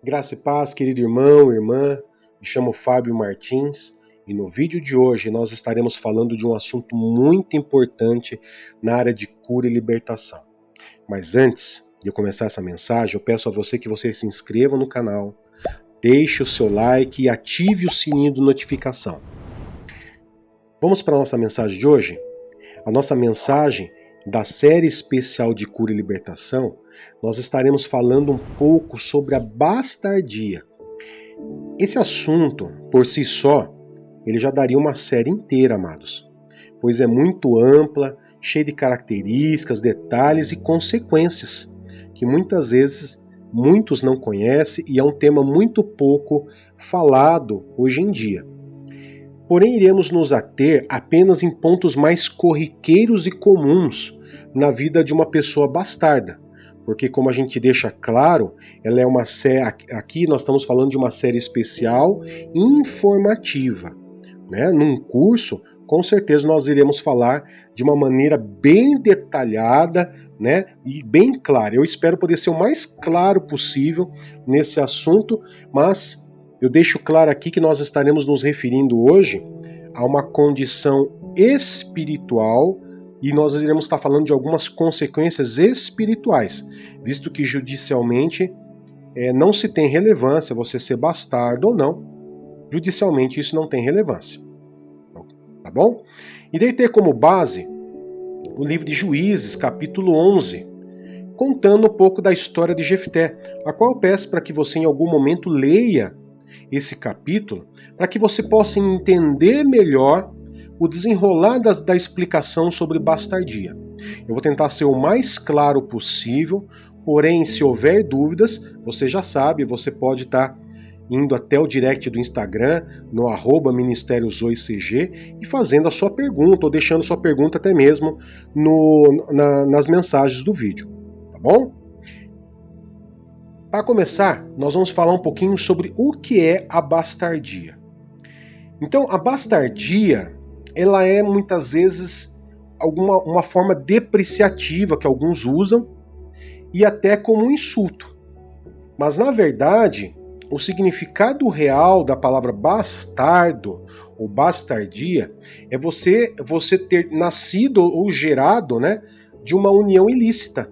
Graça e paz, querido irmão, irmã, me chamo Fábio Martins e no vídeo de hoje nós estaremos falando de um assunto muito importante na área de cura e libertação. Mas antes de eu começar essa mensagem, eu peço a você que você se inscreva no canal, deixe o seu like e ative o sininho de notificação. Vamos para a nossa mensagem de hoje? A nossa mensagem da série especial de cura e libertação, nós estaremos falando um pouco sobre a bastardia. Esse assunto, por si só, ele já daria uma série inteira, amados, pois é muito ampla, cheia de características, detalhes e consequências, que muitas vezes muitos não conhecem e é um tema muito pouco falado hoje em dia. Porém, iremos nos ater apenas em pontos mais corriqueiros e comuns na vida de uma pessoa bastarda. Porque, como a gente deixa claro, ela é uma série. Aqui nós estamos falando de uma série especial informativa. Num curso, com certeza nós iremos falar de uma maneira bem detalhada, e bem clara. Eu espero poder ser o mais claro possível nesse assunto, mas eu deixo claro aqui que nós estaremos nos referindo hoje a uma condição espiritual e nós iremos estar falando de algumas consequências espirituais, visto que judicialmente não se tem relevância você ser bastardo ou não. Judicialmente isso não tem relevância. Tá bom? E daí ter como base o livro de Juízes, capítulo 11, contando um pouco da história de Jefté, a qual eu peço para que você em algum momento leia esse capítulo, para que você possa entender melhor o desenrolar da explicação sobre bastardia. Eu vou tentar ser o mais claro possível, porém, se houver dúvidas, você já sabe, você pode estar indo até o direct do Instagram, no @ministériozoicg, e fazendo a sua pergunta, ou deixando sua pergunta até mesmo nas mensagens do vídeo. Tá bom? Para começar, nós vamos falar um pouquinho sobre o que é a bastardia. Então, a bastardia, ela é muitas vezes uma forma depreciativa que alguns usam e até como um insulto. Mas, na verdade, o significado real da palavra bastardo ou bastardia é você ter nascido ou gerado, de uma união ilícita.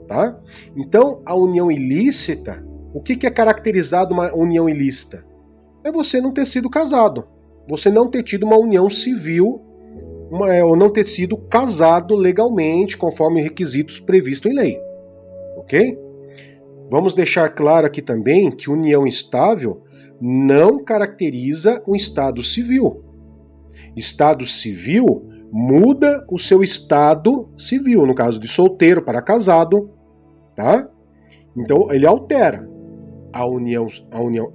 Tá? Então, a união ilícita, o que é caracterizado uma união ilícita? É você não ter sido casado, você não ter tido uma união civil, ou não ter sido casado legalmente, conforme requisitos previstos em lei. Ok? Vamos deixar claro aqui também que união estável não caracteriza um estado civil. Estado civil muda o seu estado civil, no caso de solteiro para casado, tá? Então ele altera. A união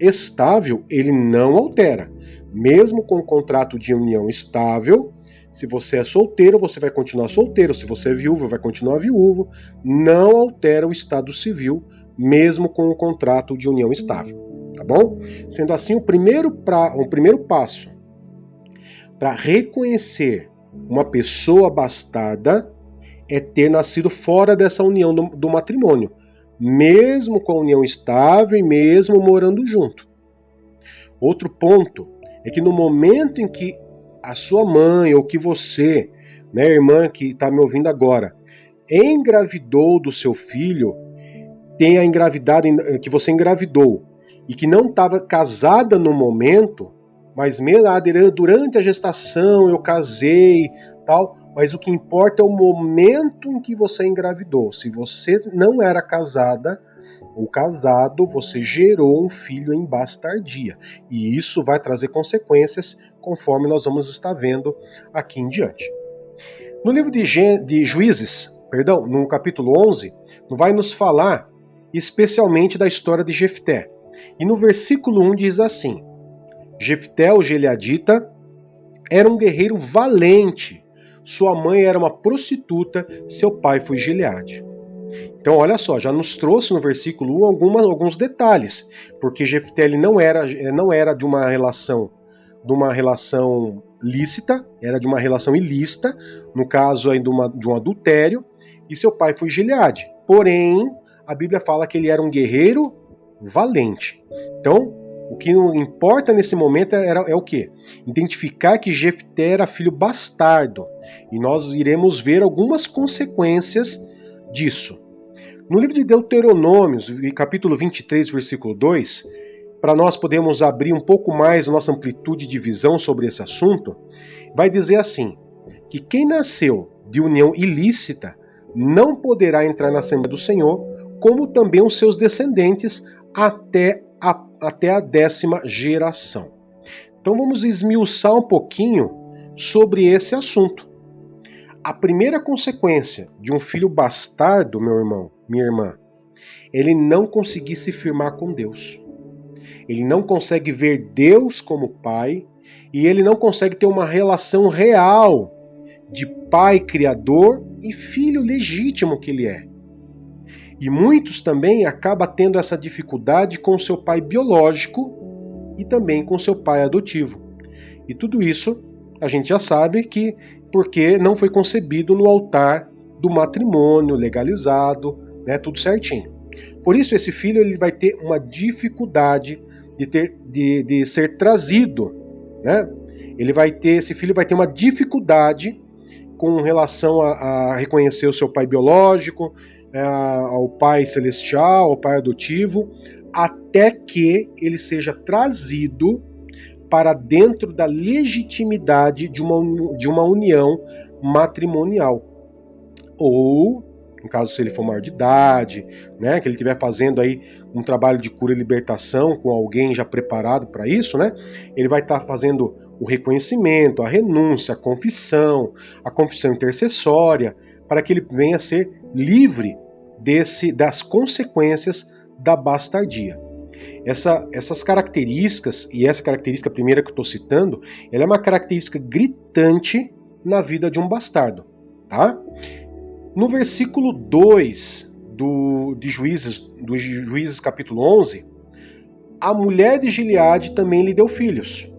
estável ele não altera. Mesmo com o contrato de união estável, se você é solteiro, você vai continuar solteiro. Se você é viúvo, vai continuar viúvo. Não altera o estado civil, mesmo com o contrato de união estável. Tá bom? Sendo assim, o primeiro passo para reconhecer uma pessoa bastarda é ter nascido fora dessa união do matrimônio, mesmo com a união estável e mesmo morando junto. Outro ponto é que no momento em que a sua mãe ou que você, irmã que está me ouvindo agora, engravidou do seu filho, tenha engravidado, que você engravidou e que não estava casada no momento, mas mesmo durante a gestação eu casei, tal. Mas o que importa é o momento em que você engravidou. Se você não era casada ou casado, você gerou um filho em bastardia. E isso vai trazer consequências, conforme nós vamos estar vendo aqui em diante. No livro de Juízes, no capítulo 11, vai nos falar especialmente da história de Jefté. E no versículo 1 diz assim: Jefté, o gileadita, era um guerreiro valente. Sua mãe era uma prostituta, seu pai foi Gileade. Então, olha só, já nos trouxe no versículo 1 alguns detalhes, porque Jefté não era de uma relação lícita, era de uma relação ilícita, no caso aí de um adultério, e seu pai foi Gileade. Porém, a Bíblia fala que ele era um guerreiro valente. Então, o que não importa nesse momento é o quê? Identificar que Jefté era filho bastardo. E nós iremos ver algumas consequências disso. No livro de Deuteronômios, capítulo 23, versículo 2, para nós podermos abrir um pouco mais a nossa amplitude de visão sobre esse assunto, vai dizer assim, que quem nasceu de união ilícita não poderá entrar na Assembleia do Senhor, como também os seus descendentes até a 10ª geração. Então vamos esmiuçar um pouquinho sobre esse assunto. A primeira consequência de um filho bastardo, meu irmão, minha irmã, ele não conseguir se firmar com Deus. Ele não consegue ver Deus como pai e ele não consegue ter uma relação real de pai criador e filho legítimo que ele é. E muitos também acabam tendo essa dificuldade com seu pai biológico e também com seu pai adotivo. E tudo isso a gente já sabe que porque não foi concebido no altar do matrimônio legalizado, né, tudo certinho. Por isso esse filho ele vai ter uma dificuldade de ser trazido, né? Esse filho vai ter uma dificuldade com relação a reconhecer o seu pai biológico, ao pai celestial, ao pai adotivo, até que ele seja trazido para dentro da legitimidade de uma união matrimonial. Ou, no caso, se ele for maior de idade, né, que ele estiver fazendo aí um trabalho de cura e libertação com alguém já preparado para isso, né, ele vai estar fazendo o reconhecimento, a renúncia, a confissão intercessória, para que ele venha a ser livre das consequências da bastardia. Essas características, e essa característica primeira que eu estou citando, ela é uma característica gritante na vida de um bastardo. Tá? No versículo 2 do Juízes capítulo 11, a mulher de Gileade também lhe deu filhos,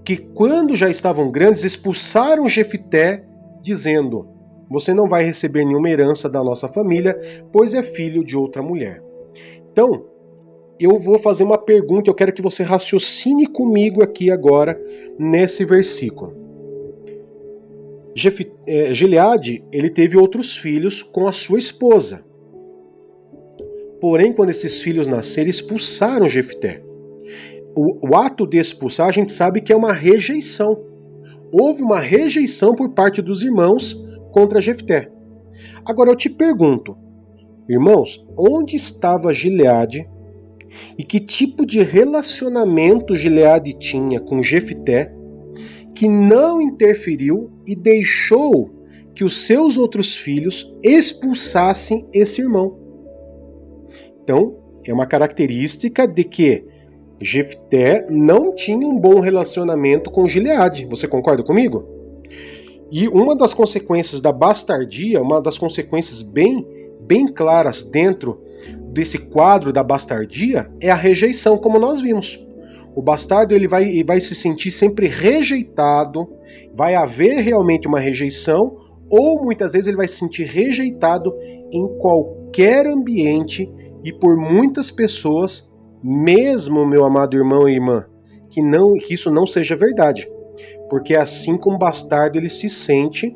que quando já estavam grandes expulsaram Jefté, dizendo: você não vai receber nenhuma herança da nossa família, pois é filho de outra mulher. Então, eu vou fazer uma pergunta, eu quero que você raciocine comigo aqui agora, nesse versículo. Gileade, ele teve outros filhos com a sua esposa. Porém, quando esses filhos nasceram, expulsaram Jefté. O ato de expulsar, a gente sabe que é uma rejeição. Houve uma rejeição por parte dos irmãos contra Jefté. Agora eu te pergunto, irmãos, onde estava Gileade e que tipo de relacionamento Gileade tinha com Jefté que não interferiu e deixou que os seus outros filhos expulsassem esse irmão? Então, é uma característica de que Jefté não tinha um bom relacionamento com Gileade. Você concorda comigo? E uma das consequências da bastardia, uma das consequências bem claras dentro desse quadro da bastardia, é a rejeição, como nós vimos. O bastardo ele vai se sentir sempre rejeitado, vai haver realmente uma rejeição, ou muitas vezes ele vai se sentir rejeitado em qualquer ambiente e por muitas pessoas, mesmo, meu amado irmão e irmã, que isso não seja verdade. Porque assim como o bastardo ele se sente,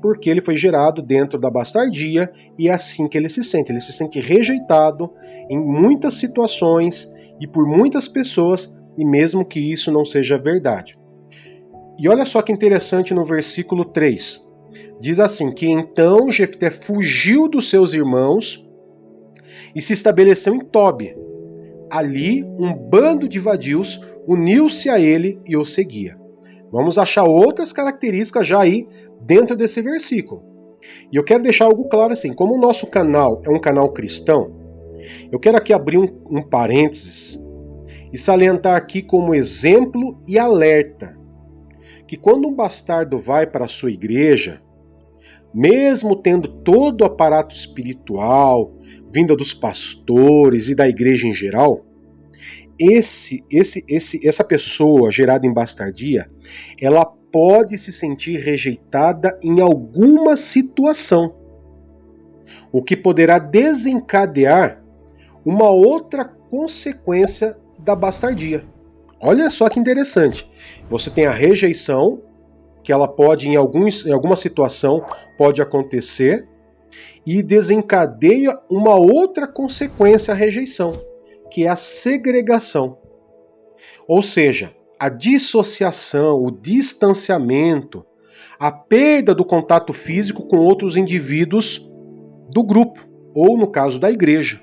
porque ele foi gerado dentro da bastardia, e é assim que ele se sente rejeitado em muitas situações e por muitas pessoas, e mesmo que isso não seja verdade. E olha só que interessante no versículo 3, diz assim, que então Jefté fugiu dos seus irmãos e se estabeleceu em Tobi. Ali um bando de vadios uniu-se a ele e o seguia. Vamos achar outras características já aí dentro desse versículo. E eu quero deixar algo claro assim, como o nosso canal é um canal cristão, eu quero aqui abrir um parênteses e salientar aqui como exemplo e alerta que quando um bastardo vai para a sua igreja, mesmo tendo todo o aparato espiritual, vinda dos pastores e da igreja em geral, essa pessoa gerada em bastardia, ela pode se sentir rejeitada em alguma situação, o que poderá desencadear uma outra consequência da bastardia. Olha só que interessante. Você tem a rejeição, que ela pode, em alguma situação, pode acontecer, e desencadeia uma outra consequência à rejeição, que é a segregação. Ou seja, a dissociação, o distanciamento, a perda do contato físico com outros indivíduos do grupo, ou no caso da igreja.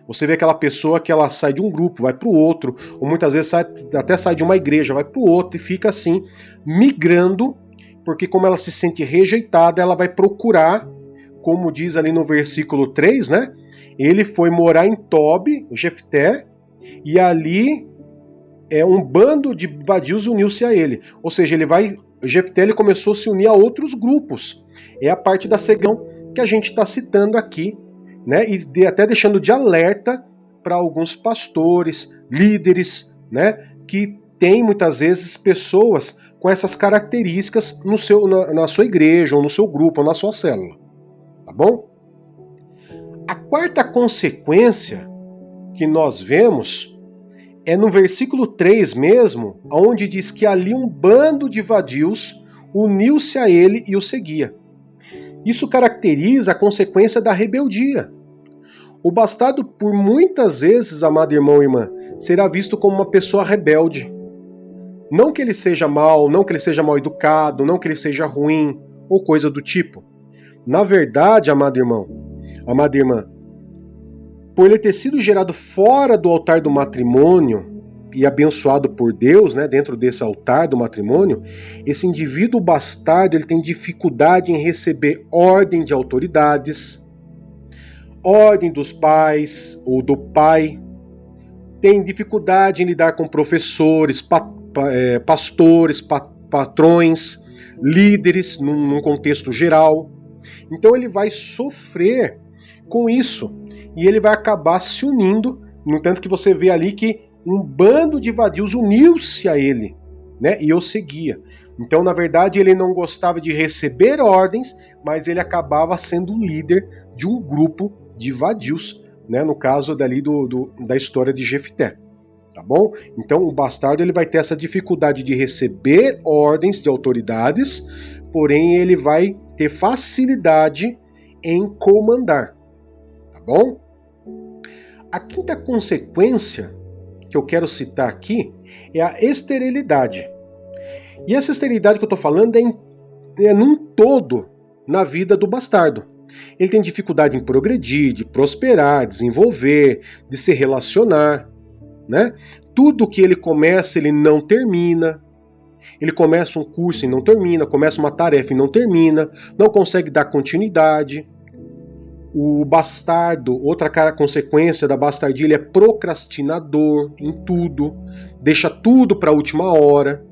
Você vê aquela pessoa que ela sai de um grupo, vai para o outro, ou muitas vezes até sai de uma igreja, vai para o outro e fica assim, migrando, porque como ela se sente rejeitada, ela vai procurar, como diz ali no versículo 3, né? Ele foi morar em Tobi, Jefté, e ali um bando de vadios uniu-se a ele. Ou seja, Jefté ele começou a se unir a outros grupos. É a parte da segregação que a gente está citando aqui, né? E até deixando de alerta para alguns pastores, líderes, né? Que tem muitas vezes pessoas com essas características na sua igreja, ou no seu grupo, ou na sua célula. Tá bom? A quarta consequência que nós vemos é no versículo 3 mesmo, onde diz que ali um bando de vadios uniu-se a ele e o seguia. Isso caracteriza a consequência da rebeldia. O bastardo, por muitas vezes, amado irmão e irmã, será visto como uma pessoa rebelde. Não que ele seja mau, não que ele seja mal educado, não que ele seja ruim, ou coisa do tipo. Na verdade, amado irmão, amada irmã, por ele ter sido gerado fora do altar do matrimônio e abençoado por Deus, né, dentro desse altar do matrimônio, esse indivíduo bastardo ele tem dificuldade em receber ordem de autoridades, ordem dos pais ou do pai, tem dificuldade em lidar com professores, pastores, patrões, líderes num contexto geral. Então ele vai sofrer com isso e ele vai acabar se unindo, no entanto que você vê ali que um bando de vadios uniu-se a ele, né, e o seguia. Então, na verdade, ele não gostava de receber ordens, mas ele acabava sendo o líder de um grupo de vadios, né, no caso dali da história de Jefté. Tá bom? Então, o bastardo ele vai ter essa dificuldade de receber ordens de autoridades, porém ele vai ter facilidade em comandar. Tá bom? A quinta consequência que eu quero citar aqui é a esterilidade. E essa esterilidade que eu estou falando é num todo na vida do bastardo. Ele tem dificuldade em progredir, de prosperar, desenvolver, de se relacionar, né? Tudo que ele começa, ele não termina. Ele começa um curso e não termina, começa uma tarefa e não termina, não consegue dar continuidade. O bastardo, outra consequência da bastardia, ele é procrastinador em tudo, deixa tudo para a última hora.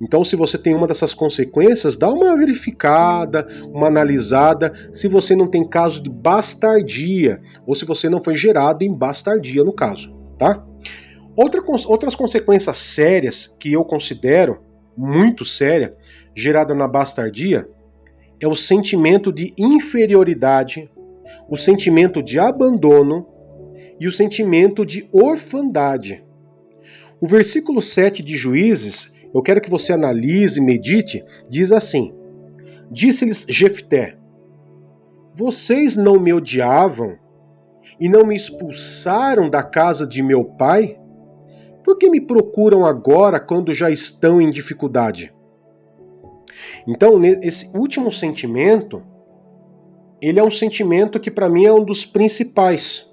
Então, se você tem uma dessas consequências, dá uma verificada, uma analisada, se você não tem caso de bastardia, ou se você não foi gerado em bastardia no caso, tá? Outras consequências sérias, que eu considero muito séria, gerada na bastardia, é o sentimento de inferioridade, o sentimento de abandono e o sentimento de orfandade. O versículo 7 de Juízes, eu quero que você analise e medite, diz assim: Disse-lhes Jefté: Vocês não me odiavam e não me expulsaram da casa de meu pai? Por que me procuram agora quando já estão em dificuldade? Então, esse último sentimento, ele é um sentimento que para mim é um dos principais,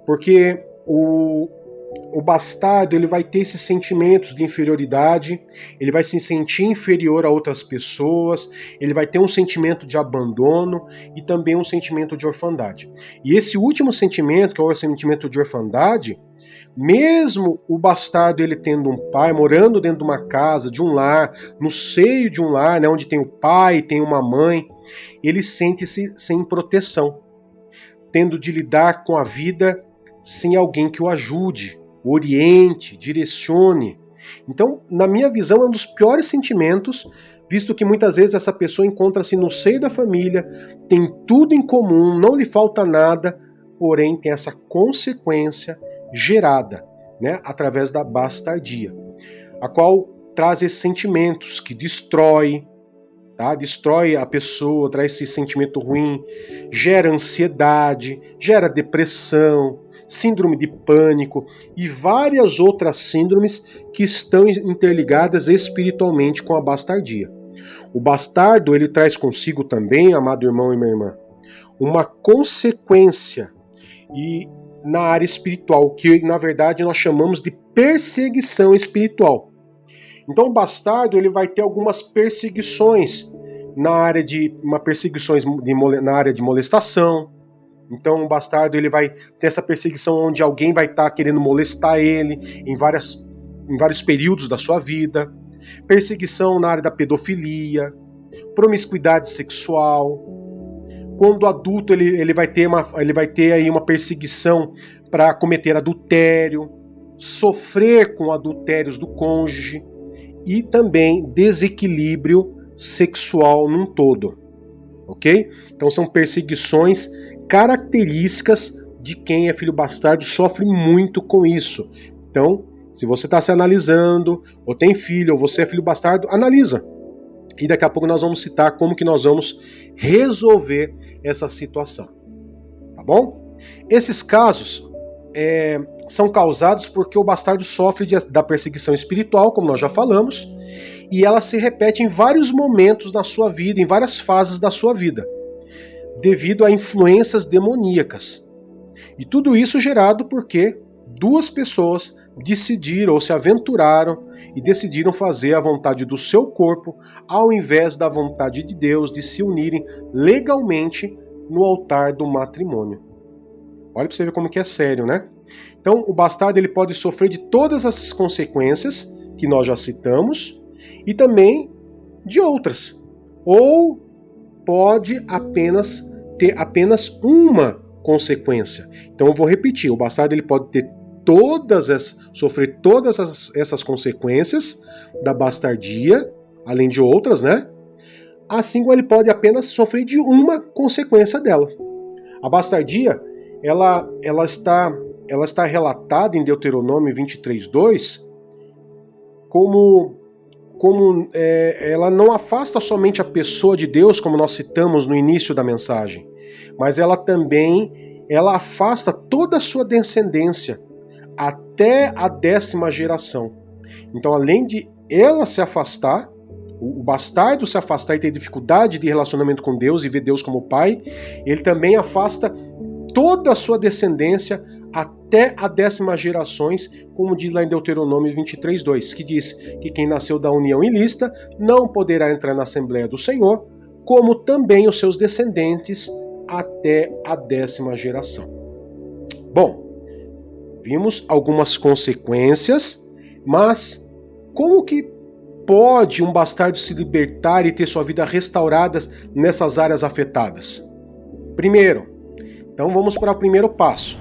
porque o bastardo ele vai ter esses sentimentos de inferioridade, ele vai se sentir inferior a outras pessoas, ele vai ter um sentimento de abandono e também um sentimento de orfandade. E esse último sentimento, que é o sentimento de orfandade, mesmo o bastardo ele tendo um pai, morando dentro de uma casa, de um lar, no seio de um lar, né, onde tem o pai, tem uma mãe, ele sente-se sem proteção, tendo de lidar com a vida sem alguém que o ajude, o oriente, direcione. Então, na minha visão, é um dos piores sentimentos, visto que muitas vezes essa pessoa encontra-se no seio da família, tem tudo em comum, não lhe falta nada, porém tem essa consequência gerada, né, através da bastardia, a qual traz esses sentimentos que destrói, tá? Destrói a pessoa, traz esse sentimento ruim, gera ansiedade, gera depressão, síndrome de pânico e várias outras síndromes que estão interligadas espiritualmente com a bastardia. O bastardo, ele traz consigo também, amado irmão e minha irmã, uma consequência e na área espiritual, que na verdade nós chamamos de perseguição espiritual. Então o bastardo, ele vai ter algumas perseguições na área de na área de molestação. Então o bastardo, ele vai ter essa perseguição onde alguém vai estar querendo molestar ele em vários períodos da sua vida. Perseguição na área da pedofilia, promiscuidade sexual. Quando adulto, ele vai ter aí uma perseguição para cometer adultério, sofrer com adultérios do cônjuge e também desequilíbrio sexual num todo, ok? Então são perseguições características de quem é filho bastardo, sofre muito com isso. Então, se você está se analisando, ou tem filho, ou você é filho bastardo, analisa. E daqui a pouco nós vamos citar como que nós vamos resolver essa situação. Tá bom? Esses casos são causados porque o bastardo sofre da perseguição espiritual, como nós já falamos, e ela se repete em vários momentos da sua vida, em várias fases da sua vida, devido a influências demoníacas. E tudo isso gerado porque duas pessoas decidiram ou se aventuraram e decidiram fazer a vontade do seu corpo ao invés da vontade de Deus, de se unirem legalmente no altar do matrimônio. Olha para você ver como que é sério, né? Então, o bastardo, ele pode sofrer de todas as consequências que nós já citamos e também de outras. Ou pode ter apenas uma consequência. Então eu vou repetir, o bastardo, ele pode ter sofrer todas essas consequências da bastardia, além de outras, né? Assim como ele pode apenas sofrer de uma consequência delas. A bastardia, ela está relatada em Deuteronômio 23:2 como ela não afasta somente a pessoa de Deus, como nós citamos no início da mensagem, mas ela também afasta toda a sua descendência até a 10ª geração. Então, além de ela se afastar, o bastardo se afastar e ter dificuldade de relacionamento com Deus e ver Deus como Pai, ele também afasta toda a sua descendência até a 10ª gerações, como diz lá em Deuteronômio 23:2, que diz que quem nasceu da união ilícita não poderá entrar na Assembleia do Senhor, como também os seus descendentes até a 10ª geração. Bom, vimos algumas consequências, mas como que pode um bastardo se libertar e ter sua vida restaurada nessas áreas afetadas? Primeiro, então vamos para o primeiro passo.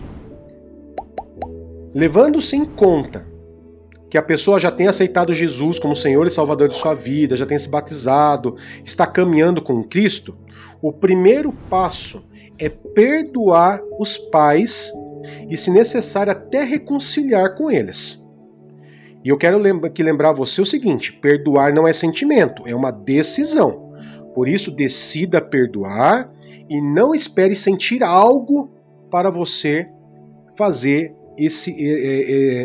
Levando-se em conta que a pessoa já tem aceitado Jesus como Senhor e Salvador de sua vida, já tem se batizado, está caminhando com Cristo, o primeiro passo é perdoar os pais e, se necessário, até reconciliar com eles. E eu quero lembrar você o seguinte: perdoar não é sentimento, é uma decisão. Por isso, decida perdoar e não espere sentir algo para você fazer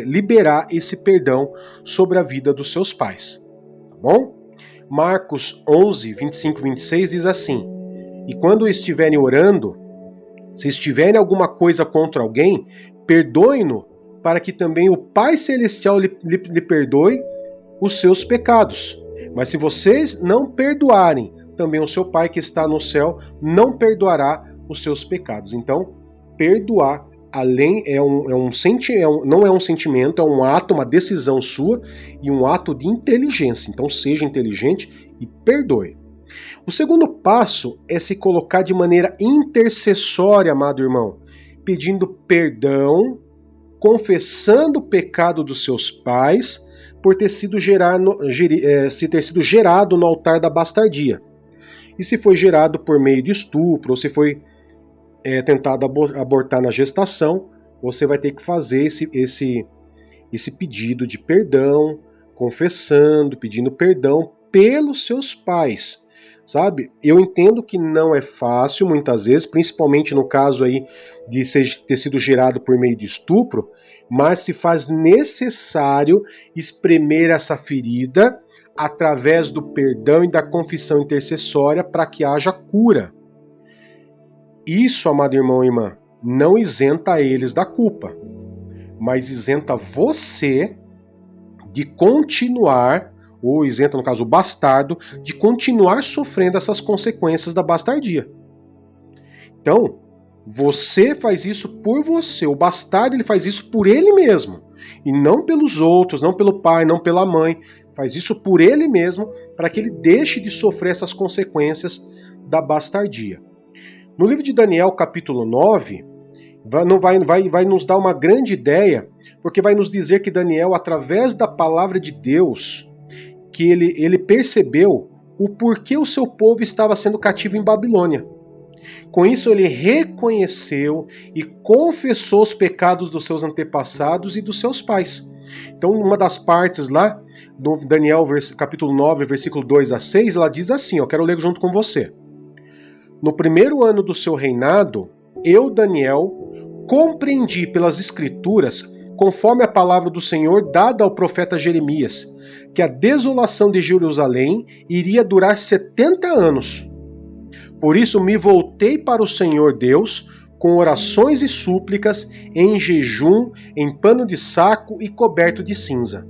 liberar esse perdão sobre a vida dos seus pais. Tá bom? Marcos 11, 25 e 26 diz assim: e quando estiverem orando, se estiverem alguma coisa contra alguém, perdoem-no, para que também o Pai Celestial lhe perdoe os seus pecados. Mas se vocês não perdoarem, também o seu Pai que está no céu não perdoará os seus pecados. Então, perdoar não é um sentimento, é um ato, uma decisão sua e um ato de inteligência. Então, seja inteligente e perdoe. O segundo passo é se colocar de maneira intercessória, amado irmão, pedindo perdão, confessando o pecado dos seus pais por ter sido gerado no altar da bastardia. E se foi gerado por meio de estupro, ou se foi tentado abortar na gestação, você vai ter que fazer esse pedido de perdão, confessando, pedindo perdão pelos seus pais, sabe? Eu entendo que não é fácil muitas vezes, principalmente no caso aí de ter sido gerado por meio de estupro, mas se faz necessário espremer essa ferida através do perdão e da confissão intercessória para que haja cura. Isso, amado irmão e irmã, não isenta eles da culpa, mas isenta você de continuar, ou isenta, no caso, o bastardo, de continuar sofrendo essas consequências da bastardia. Então, você faz isso por você, o bastardo ele faz isso por ele mesmo, e não pelos outros, não pelo pai, não pela mãe, faz isso por ele mesmo, para que ele deixe de sofrer essas consequências da bastardia. No livro de Daniel, capítulo 9, vai nos dar uma grande ideia, porque vai nos dizer que Daniel, através da palavra de Deus, que ele percebeu o porquê o seu povo estava sendo cativo em Babilônia. Com isso, ele reconheceu e confessou os pecados dos seus antepassados e dos seus pais. Então, uma das partes lá, do Daniel, capítulo 9, versículo 2 a 6, ela diz assim, eu quero ler junto com você. No primeiro ano do seu reinado, eu, Daniel, compreendi pelas Escrituras, conforme a palavra do Senhor dada ao profeta Jeremias, que a desolação de Jerusalém iria durar 70 anos. Por isso me voltei para o Senhor Deus, com orações e súplicas, em jejum, em pano de saco e coberto de cinza.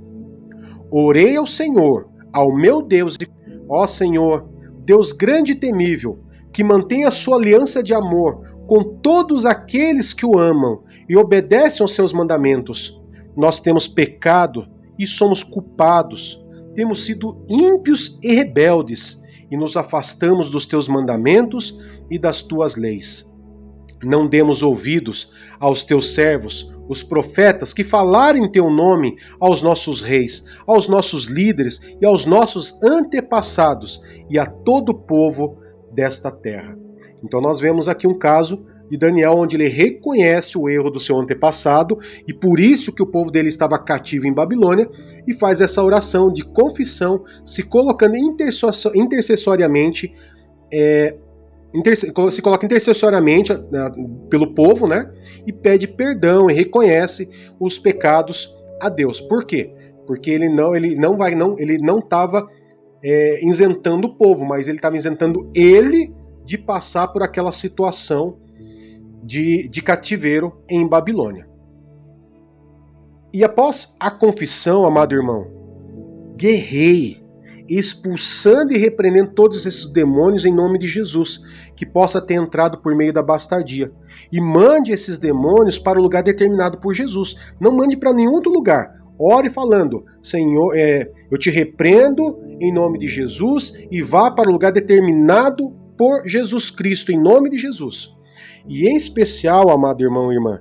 Orei ao Senhor, ao meu Deus, e, ó Senhor, Deus grande e temível, que mantém a sua aliança de amor com todos aqueles que o amam e obedecem aos seus mandamentos. Nós temos pecado e somos culpados, temos sido ímpios e rebeldes, e nos afastamos dos teus mandamentos e das tuas leis. Não demos ouvidos aos teus servos, os profetas, que falaram em teu nome aos nossos reis, aos nossos líderes e aos nossos antepassados e a todo o povo desta terra. Então nós vemos aqui um caso de Daniel onde ele reconhece o erro do seu antepassado e por isso que o povo dele estava cativo em Babilônia e faz essa oração de confissão, se colocando intercessoriamente, se coloca intercessoriamente pelo povo, né? E pede perdão e reconhece os pecados a Deus. Por quê? Porque ele não estava isentando o povo, mas ele estava isentando ele de passar por aquela situação de cativeiro em Babilônia. E após a confissão, amado irmão, guerreie, expulsando e repreendendo todos esses demônios em nome de Jesus, que possa ter entrado por meio da bastardia. E mande esses demônios para o lugar determinado por Jesus. Não mande para nenhum outro lugar. Ore falando, Senhor, eu te repreendo em nome de Jesus e vá para o lugar determinado por Jesus Cristo, em nome de Jesus. E em especial, amado irmão e irmã,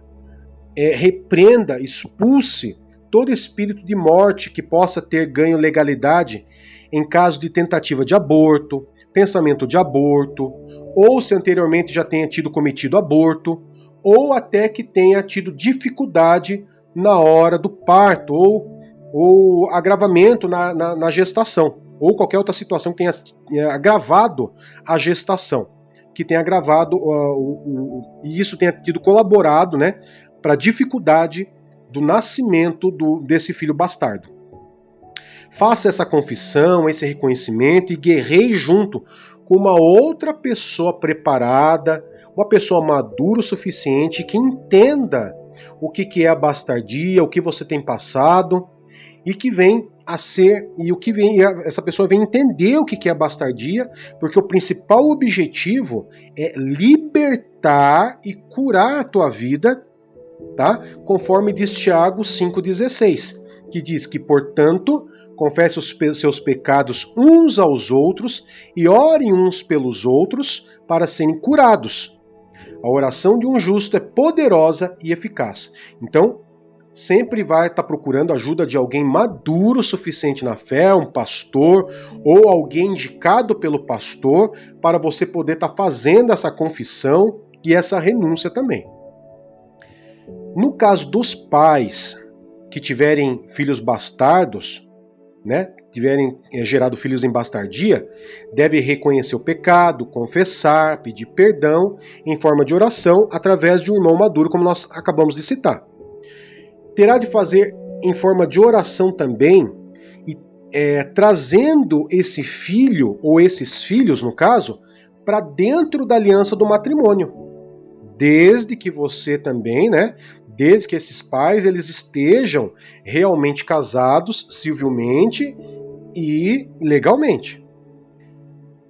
repreenda, expulse todo espírito de morte que possa ter ganho legalidade em caso de tentativa de aborto, pensamento de aborto, ou se anteriormente já tenha cometido aborto, ou até que tenha tido dificuldade na hora do parto, ou agravamento na gestação, ou qualquer outra situação que tenha agravado a gestação, que tenha agravado, e isso tenha colaborado, né, para a dificuldade do nascimento desse filho bastardo. Faça essa confissão, esse reconhecimento e guerreie junto com uma outra pessoa preparada, uma pessoa madura o suficiente que entenda o que é a bastardia, o que você tem passado e que vem a ser, essa pessoa vem entender o que é a bastardia, porque o principal objetivo é libertar e curar a tua vida, tá? Conforme diz Tiago 5,16, que diz que, portanto, confesse os seus pecados uns aos outros e orem uns pelos outros para serem curados. A oração de um justo é poderosa e eficaz. Então, sempre vai estar procurando a ajuda de alguém maduro o suficiente na fé, um pastor ou alguém indicado pelo pastor, para você poder estar fazendo essa confissão e essa renúncia também. No caso dos pais que tiverem filhos bastardos, né, tiverem gerado filhos em bastardia, deve reconhecer o pecado, confessar, pedir perdão em forma de oração através de um irmão maduro, como nós acabamos de citar. Terá de fazer em forma de oração também, trazendo esse filho, ou esses filhos no caso, para dentro da aliança do matrimônio. Desde que você também, né, desde que esses pais eles estejam realmente casados, civilmente e legalmente.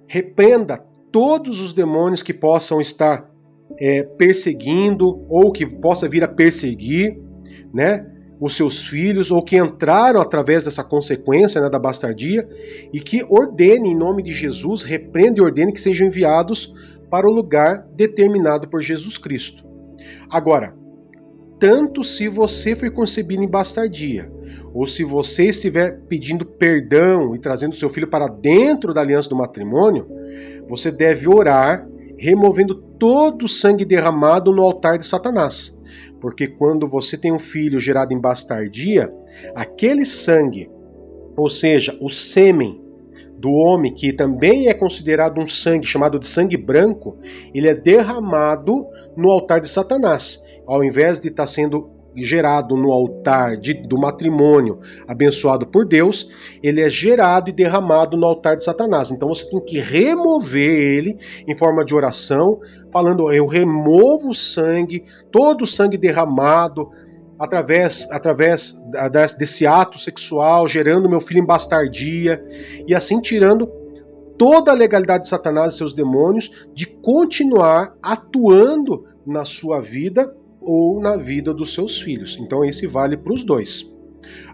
Repreenda todos os demônios que possam estar perseguindo ou que possa vir a perseguir, né, os seus filhos, ou que entraram através dessa consequência, né, da bastardia, e que ordene, em nome de Jesus, repreenda e ordene que sejam enviados para o lugar determinado por Jesus Cristo. Agora, tanto se você foi concebido em bastardia, ou se você estiver pedindo perdão e trazendo seu filho para dentro da aliança do matrimônio, você deve orar, removendo todo o sangue derramado no altar de Satanás. Porque quando você tem um filho gerado em bastardia, aquele sangue, ou seja, o sêmen do homem, que também é considerado um sangue chamado de sangue branco, ele é derramado no altar de Satanás. Ao invés de estar sendo gerado no altar do matrimônio abençoado por Deus, ele é gerado e derramado no altar de Satanás. Então você tem que remover ele em forma de oração, falando: eu removo o sangue, todo o sangue derramado através desse ato sexual, gerando meu filho em bastardia, e assim tirando toda a legalidade de Satanás e seus demônios de continuar atuando na sua vida ou na vida dos seus filhos. Então esse vale para os dois.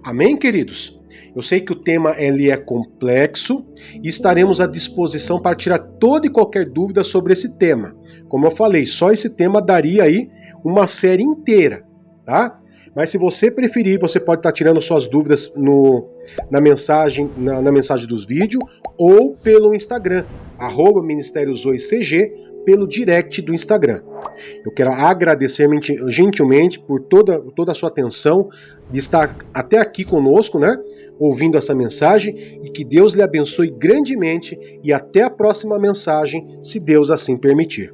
Amém, queridos? Eu sei que o tema ele é complexo e estaremos à disposição para tirar toda e qualquer dúvida sobre esse tema. Como eu falei, só esse tema daria aí uma série inteira, tá? Mas se você preferir, você pode estar tirando suas dúvidas na mensagem dos vídeos ou pelo Instagram, @ministériozoecg, pelo direct do Instagram. Eu quero agradecer gentilmente por toda a sua atenção, de estar até aqui conosco, né, ouvindo essa mensagem, e que Deus lhe abençoe grandemente, e até a próxima mensagem, se Deus assim permitir.